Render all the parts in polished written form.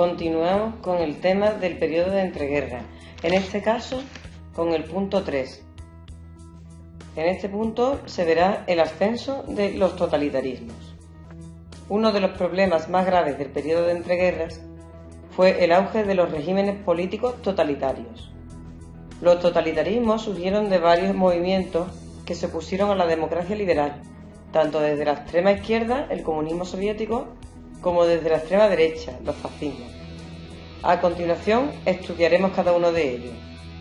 Continuamos con el tema del periodo de entreguerras, en este caso con el punto 3. En este punto se verá el ascenso de los totalitarismos. Uno de los problemas más graves del periodo de entreguerras fue el auge de los regímenes políticos totalitarios. Los totalitarismos surgieron de varios movimientos que se opusieron a la democracia liberal, tanto desde la extrema izquierda, el comunismo soviético, como desde la extrema derecha, los fascismos. A continuación estudiaremos cada uno de ellos.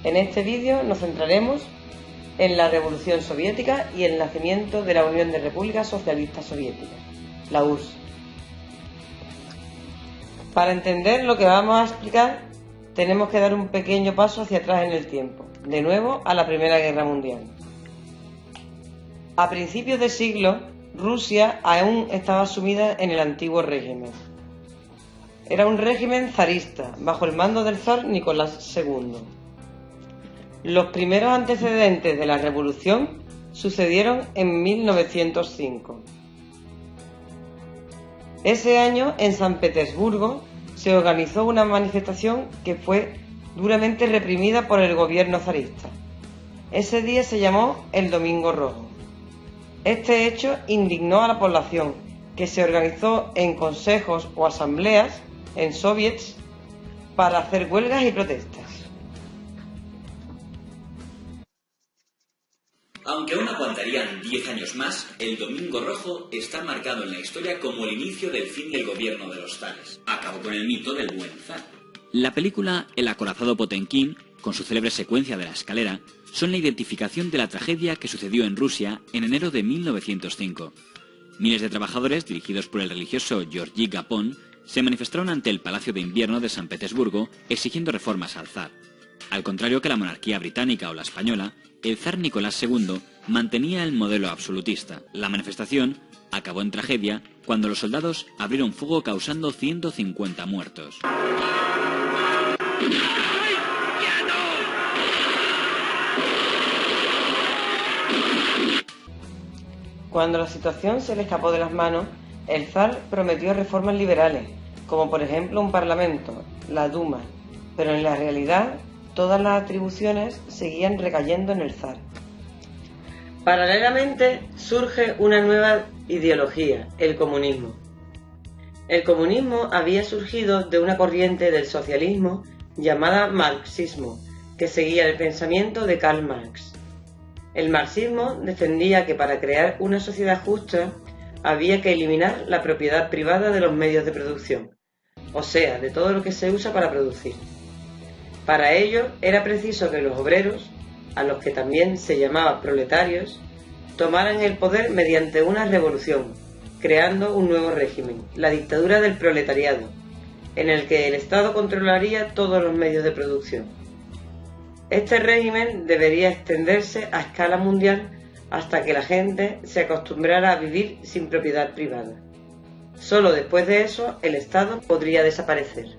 En este vídeo nos centraremos en la Revolución Soviética y el nacimiento de la Unión de Repúblicas Socialistas Soviéticas, la URSS. Para entender lo que vamos a explicar, tenemos que dar un pequeño paso hacia atrás en el tiempo, de nuevo a la Primera Guerra Mundial. A principios de siglo, Rusia aún estaba sumida en el antiguo régimen. Era un régimen zarista, bajo el mando del zar Nicolás II. Los primeros antecedentes de la revolución sucedieron en 1905. Ese año, en San Petersburgo, se organizó una manifestación que fue duramente reprimida por el gobierno zarista. Ese día se llamó el Domingo Rojo. Este hecho indignó a la población, que se organizó en consejos o asambleas, en soviets, para hacer huelgas y protestas. Aunque aún aguantarían 10 años más, el Domingo Rojo está marcado en la historia como el inicio del fin del gobierno de los zares. Acabó con el mito del buen zar. La película El acorazado Potemkin, con su célebre secuencia de la escalera, son la identificación de la tragedia que sucedió en Rusia en enero de 1905. Miles de trabajadores, dirigidos por el religioso Georgy Gapon, se manifestaron ante el Palacio de Invierno de San Petersburgo exigiendo reformas al zar. Al contrario que la monarquía británica o la española, el zar Nicolás II mantenía el modelo absolutista. La manifestación acabó en tragedia cuando los soldados abrieron fuego causando 150 muertos. Cuando la situación se le escapó de las manos, el zar prometió reformas liberales, como por ejemplo un parlamento, la Duma, pero en la realidad todas las atribuciones seguían recayendo en el zar. Paralelamente surge una nueva ideología, el comunismo. El comunismo había surgido de una corriente del socialismo llamada marxismo, que seguía el pensamiento de Karl Marx. El marxismo defendía que para crear una sociedad justa había que eliminar la propiedad privada de los medios de producción, o sea, de todo lo que se usa para producir. Para ello era preciso que los obreros, a los que también se llamaba proletarios, tomaran el poder mediante una revolución, creando un nuevo régimen, la dictadura del proletariado, en el que el Estado controlaría todos los medios de producción. Este régimen debería extenderse a escala mundial hasta que la gente se acostumbrara a vivir sin propiedad privada. Solo después de eso el Estado podría desaparecer.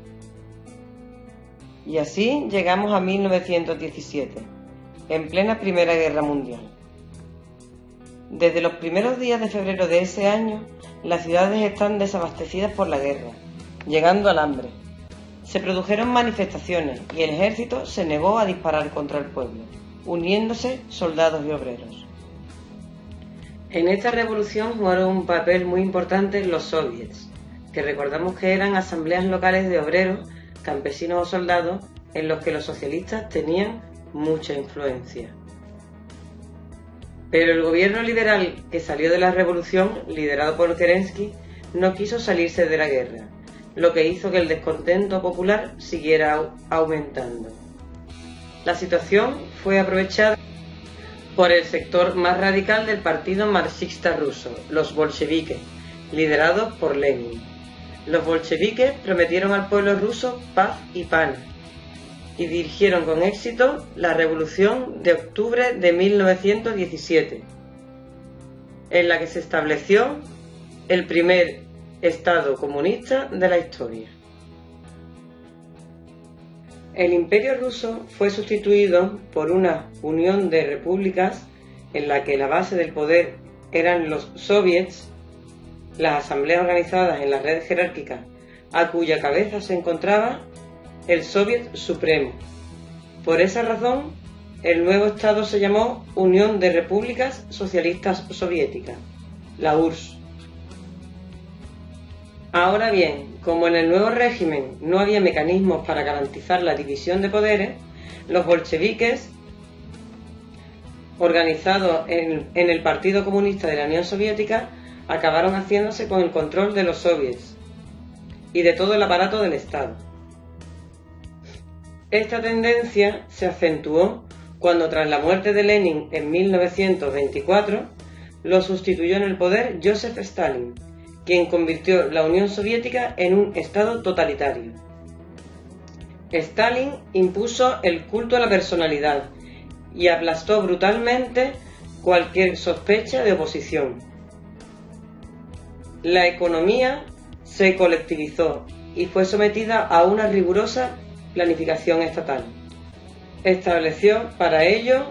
Y así llegamos a 1917, en plena Primera Guerra Mundial. Desde los primeros días de febrero de ese año, las ciudades están desabastecidas por la guerra, llegando al hambre. Se produjeron manifestaciones y el ejército se negó a disparar contra el pueblo, uniéndose soldados y obreros. En esta revolución jugaron un papel muy importante los soviets, que recordamos que eran asambleas locales de obreros, campesinos o soldados en los que los socialistas tenían mucha influencia. Pero el gobierno liberal que salió de la revolución, liderado por Kerensky, no quiso salirse de la guerra, lo que hizo que el descontento popular siguiera aumentando. La situación fue aprovechada por el sector más radical del partido marxista ruso, los bolcheviques, liderados por Lenin. Los bolcheviques prometieron al pueblo ruso paz y pan, y dirigieron con éxito la Revolución de Octubre de 1917, en la que se estableció el primer Estado comunista de la historia. El Imperio ruso fue sustituido por una unión de repúblicas en la que la base del poder eran los soviets, las asambleas organizadas en las redes jerárquicas a cuya cabeza se encontraba el Soviet Supremo. Por esa razón, el nuevo Estado se llamó Unión de Repúblicas Socialistas Soviéticas, la URSS. Ahora bien, como en el nuevo régimen no había mecanismos para garantizar la división de poderes, los bolcheviques, organizados en el Partido Comunista de la Unión Soviética, acabaron haciéndose con el control de los soviets y de todo el aparato del Estado. Esta tendencia se acentuó cuando, tras la muerte de Lenin en 1924, lo sustituyó en el poder Joseph Stalin, quien convirtió la Unión Soviética en un Estado totalitario. Stalin impuso el culto a la personalidad y aplastó brutalmente cualquier sospecha de oposición. La economía se colectivizó y fue sometida a una rigurosa planificación estatal. Estableció para ello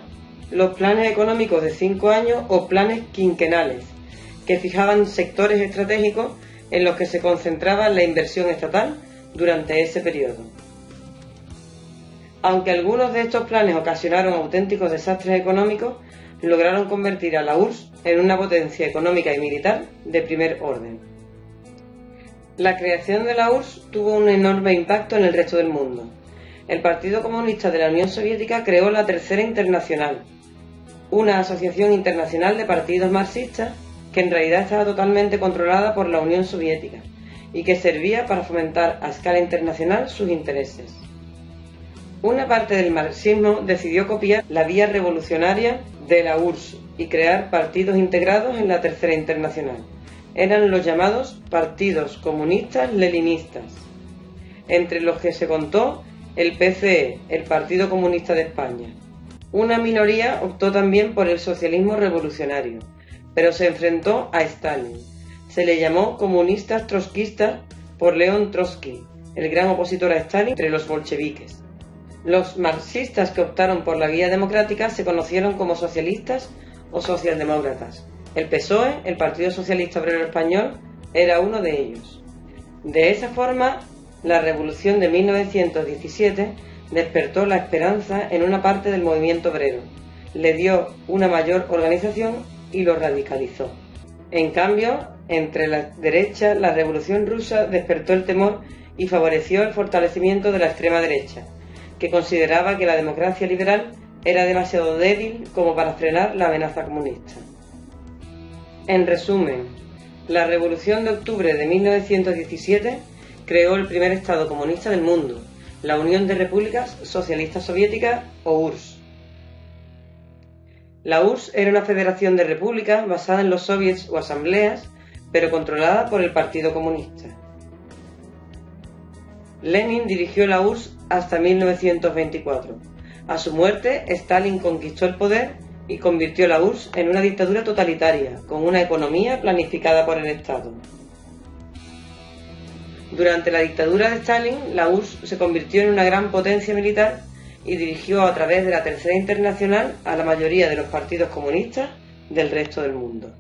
los planes económicos de 5 años o planes quinquenales, que fijaban sectores estratégicos en los que se concentraba la inversión estatal durante ese periodo. Aunque algunos de estos planes ocasionaron auténticos desastres económicos, lograron convertir a la URSS en una potencia económica y militar de primer orden. La creación de la URSS tuvo un enorme impacto en el resto del mundo. El Partido Comunista de la Unión Soviética creó la Tercera Internacional, una asociación internacional de partidos marxistas que en realidad estaba totalmente controlada por la Unión Soviética y que servía para fomentar a escala internacional sus intereses. Una parte del marxismo decidió copiar la vía revolucionaria de la URSS y crear partidos integrados en la Tercera Internacional. Eran los llamados partidos comunistas leninistas, entre los que se contó el PCE, el Partido Comunista de España. Una minoría optó también por el socialismo revolucionario, pero se enfrentó a Stalin. Se le llamó comunistas trotskistas por León Trotsky, el gran opositor a Stalin entre los bolcheviques. Los marxistas que optaron por la vía democrática se conocieron como socialistas o socialdemócratas. El PSOE, el Partido Socialista Obrero Español, era uno de ellos. De esa forma, la revolución de 1917 despertó la esperanza en una parte del movimiento obrero, le dio una mayor organización y lo radicalizó. En cambio, entre la derecha, la revolución rusa despertó el temor y favoreció el fortalecimiento de la extrema derecha, que consideraba que la democracia liberal era demasiado débil como para frenar la amenaza comunista. En resumen, la Revolución de Octubre de 1917 creó el primer Estado comunista del mundo, la Unión de Repúblicas Socialistas Soviéticas o URSS. La URSS era una federación de repúblicas basada en los soviets o asambleas, pero controlada por el Partido Comunista. Lenin dirigió la URSS hasta 1924. A su muerte, Stalin conquistó el poder y convirtió la URSS en una dictadura totalitaria, con una economía planificada por el Estado. Durante la dictadura de Stalin, la URSS se convirtió en una gran potencia militar y dirigió a través de la Tercera Internacional a la mayoría de los partidos comunistas del resto del mundo.